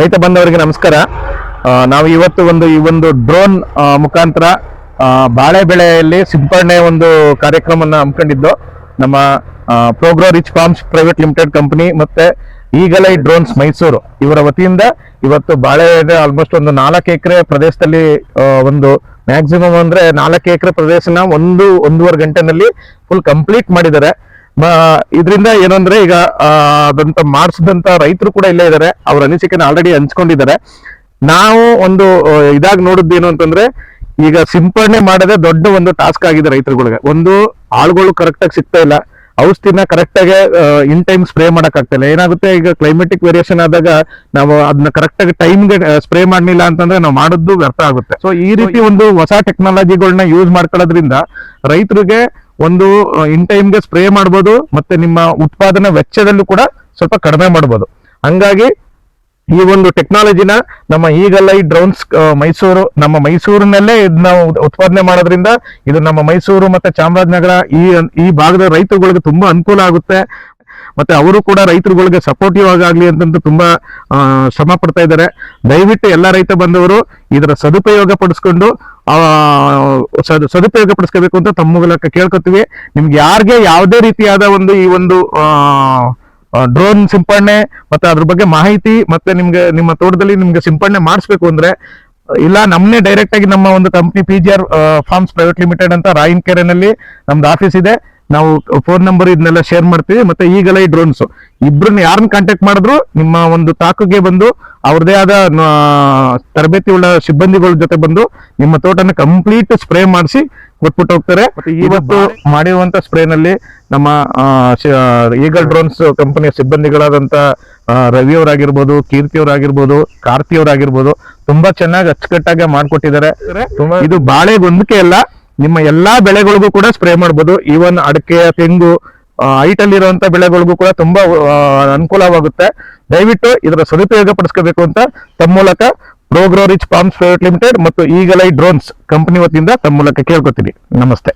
ರೈತ ಬಂದವರಿಗೆ ನಮಸ್ಕಾರ. ನಾವು ಇವತ್ತು ಈ ಒಂದು ಡ್ರೋನ್ ಮುಖಾಂತರ ಬಾಳೆ ಬೆಳೆಯಲ್ಲಿ ಸಿಂಪಡಣೆ ಒಂದು ಕಾರ್ಯಕ್ರಮವನ್ನು ಹಮ್ಮಿಕೊಂಡಿದ್ದು ನಮ್ಮ Progro Rich Farms private limited company ಮತ್ತೆ ಈಗಲೈ ಡ್ರೋನ್ಸ್ ಮೈಸೂರು ಇವರ ವತಿಯಿಂದ ಇವತ್ತು ಬಾಳೆ ಆಲ್ಮೋಸ್ಟ್ ಒಂದು 4 ಎಕರೆ ಪ್ರದೇಶದಲ್ಲಿ ಒಂದು ಮ್ಯಾಕ್ಸಿಮಮ್ ಅಂದ್ರೆ 4 ಎಕರೆ ಪ್ರದೇಶನ ಒಂದೂವರೆ ಗಂಟೆನಲ್ಲಿ ಫುಲ್ ಕಂಪ್ಲೀಟ್ ಮಾಡಿದ್ದಾರೆ. ಇದರಿಂದ ಏನಂದ್ರೆ ಈಗ ಅದಂತ ಮಾಡಿಸಿದಂತ ರೈತರು ಕೂಡ ಇಲ್ಲೇ ಇದ್ದಾರೆ. ಅವ್ರ ಅನಿಸಿಕೆನ ಆಲ್ರೆಡಿ ಹಂಚ್ಕೊಂಡಿದ್ದಾರೆ. ನಾವು ಒಂದು ಇದಾಗಿ ನೋಡಿದ್ದು ಏನು ಅಂತಂದ್ರೆ, ಈಗ ಸಿಂಪಡಣೆ ಮಾಡೋದೇ ದೊಡ್ಡ ಒಂದು ಟಾಸ್ಕ್ ಆಗಿದೆ ರೈತರುಗಳಿಗೆ. ಒಂದು ಆಳುಗಳು ಕರೆಕ್ಟ್ ಆಗಿ ಸಿಗ್ತಾ ಇಲ್ಲ, ಔಷಧಿನ ಕರೆಕ್ಟ್ ಆಗಿ ಇನ್ ಟೈಮ್ ಸ್ಪ್ರೇ ಮಾಡಕ್ ಆಗ್ತಾ ಇಲ್ಲ. ಏನಾಗುತ್ತೆ, ಈಗ ಕ್ಲೈಮೆಟಿಕ್ ವೇರಿಯೇಷನ್ ಆದಾಗ ನಾವು ಅದನ್ನ ಕರೆಕ್ಟ್ ಆಗಿ ಟೈಮ್ಗೆ ಸ್ಪ್ರೇ ಮಾಡಲಿಲ್ಲ ಅಂತಂದ್ರೆ ನಾವು ಮಾಡೋದು ವ್ಯರ್ಥ ಆಗುತ್ತೆ. ಸೊ ಈ ರೀತಿ ಒಂದು ಹೊಸ ಟೆಕ್ನಾಲಜಿಗಳನ್ನ ಯೂಸ್ ಮಾಡ್ಕೊಳ್ಳೋದ್ರಿಂದ ರೈತರಿಗೆ ಒಂದು ಇನ್ ಟೈಮ್ಗೆ ಸ್ಪ್ರೇ ಮಾಡ್ಬೋದು, ಮತ್ತೆ ನಿಮ್ಮ ಉತ್ಪಾದನಾ ವೆಚ್ಚದಲ್ಲೂ ಕೂಡ ಸ್ವಲ್ಪ ಕಡಿಮೆ ಮಾಡ್ಬೋದು. ಹಂಗಾಗಿ ಈ ಒಂದು ಟೆಕ್ನಾಲಜಿನ ನಮ್ಮ ಈಗಲೈ ಡ್ರೋನ್ಸ್ ನಮ್ಮ ಮೈಸೂರಿನಲ್ಲೇ ಇದನ್ನ ಉತ್ಪಾದನೆ ಮಾಡೋದ್ರಿಂದ ಇದು ನಮ್ಮ ಮೈಸೂರು ಮತ್ತೆ ಚಾಮರಾಜನಗರ ಈ ಭಾಗದ ರೈತರುಗಳಿಗೆ ತುಂಬಾ ಅನುಕೂಲ ಆಗುತ್ತೆ. ಮತ್ತೆ ಅವರು ಕೂಡ ರೈತರುಗಳಿಗೆ ಸಪೋರ್ಟಿವ್ ಆಗಲಿ ಅಂತಂತ ತುಂಬಾ ಶ್ರಮ ಪಡ್ತಾ ಇದ್ದಾರೆ. ದಯವಿಟ್ಟು ಎಲ್ಲ ರೈತ ಬಂದವರು ಇದರ ಸದುಪಯೋಗ ಪಡಿಸ್ಕೋಬೇಕು ಅಂತ ತಮ್ಮ ಮೂಲಕ ಕೇಳ್ಕೊತೀವಿ. ನಿಮ್ಗೆ ಯಾರಿಗೆ ಯಾವುದೇ ರೀತಿಯಾದ ಈ ಒಂದು ಡ್ರೋನ್ ಸಿಂಪಡಣೆ ಮತ್ತೆ ಅದ್ರ ಬಗ್ಗೆ ಮಾಹಿತಿ ಮತ್ತೆ ನಿಮ್ಮ ತೋಟದಲ್ಲಿ ನಿಮ್ಗೆ ಸಿಂಪಡಣೆ ಮಾಡಿಸ್ಬೇಕು ಅಂದ್ರೆ, ಇಲ್ಲ ನಮ್ಮನ್ನೇ ಡೈರೆಕ್ಟ್ ಆಗಿ ನಮ್ಮ ಒಂದು company PGR farms private limited ಅಂತ ರಾಯನಕೆರೆನಲ್ಲಿ ನಮ್ದು ಆಫೀಸ್ ಇದೆ. ನಾವು ಫೋನ್ ನಂಬರ್ ಇದನ್ನೆಲ್ಲ ಶೇರ್ ಮಾಡ್ತೀವಿ. ಮತ್ತೆ ಈಗಲೈ ಡ್ರೋನ್ಸ್ ಇಬ್ಬರನ್ನ ಯಾರನ್ನ ಕಾಂಟ್ಯಾಕ್ಟ್ ಮಾಡಿದ್ರು ನಿಮ್ಮ ಒಂದು ತಾಕುಗೆ ಬಂದು ಅವ್ರದೇ ಆದ ತರಬೇತಿ ಉಳ್ಳ ಸಿಬ್ಬಂದಿಗಳ ಜೊತೆ ಬಂದು ನಿಮ್ಮ ತೋಟನ ಕಂಪ್ಲೀಟ್ ಸ್ಪ್ರೇ ಮಾಡಿಸಿ ಕೊಟ್ಬಿಟ್ಟು ಹೋಗ್ತಾರೆ. ಇವತ್ತು ಮಾಡಿರುವಂತ ಸ್ಪ್ರೇನಲ್ಲಿ ನಮ್ಮ ಈಗಲ್ ಡ್ರೋನ್ಸ್ ಕಂಪನಿಯ ಸಿಬ್ಬಂದಿಗಳಾದಂತ ರವಿ ಅವರಾಗಿರ್ಬೋದು, ಕೀರ್ತಿ ಅವರಾಗಿರ್ಬೋದು, ಕಾರ್ತಿ ಅವರಾಗಿರ್ಬೋದು ತುಂಬಾ ಚೆನ್ನಾಗಿ ಅಚ್ಚುಕಟ್ಟಾಗಿ ಮಾಡ್ಕೊಟ್ಟಿದ್ದಾರೆ. ಇದು ಬಾಳೆಗೊಂದಕ್ಕೆ ಅಲ್ಲ, ನಿಮ್ಮ ಎಲ್ಲಾ ಬೆಳೆಗಳಿಗೂ ಕೂಡ ಸ್ಪ್ರೇ ಮಾಡ್ಬೋದು. ಈವನ್ ಅಡಿಕೆ, ತೆಂಗು, ಹೈಟಲ್ಲಿ ಇರುವಂತ ಬೆಳೆಗಳಿಗೂ ಕೂಡ ತುಂಬಾ ಅನುಕೂಲವಾಗುತ್ತೆ. ದಯವಿಟ್ಟು ಇದರ ಸದುಪಯೋಗ ಪಡಿಸ್ಕೋಬೇಕು ಅಂತ ತಮ್ಮ ಮೂಲಕ ಪ್ರೋಗ್ರೋ ರಿಚ್ ಫಾರ್ಮ್ಸ್ ಪ್ರೈವೇಟ್ ಲಿಮಿಟೆಡ್ ಮತ್ತು ಈಗಲೈ ಡ್ರೋನ್ಸ್ ಕಂಪನಿ ವತಿಯಿಂದ ತಮ್ಮ ಮೂಲಕ ಕೇಳ್ಕೊತೀನಿ. ನಮಸ್ತೆ.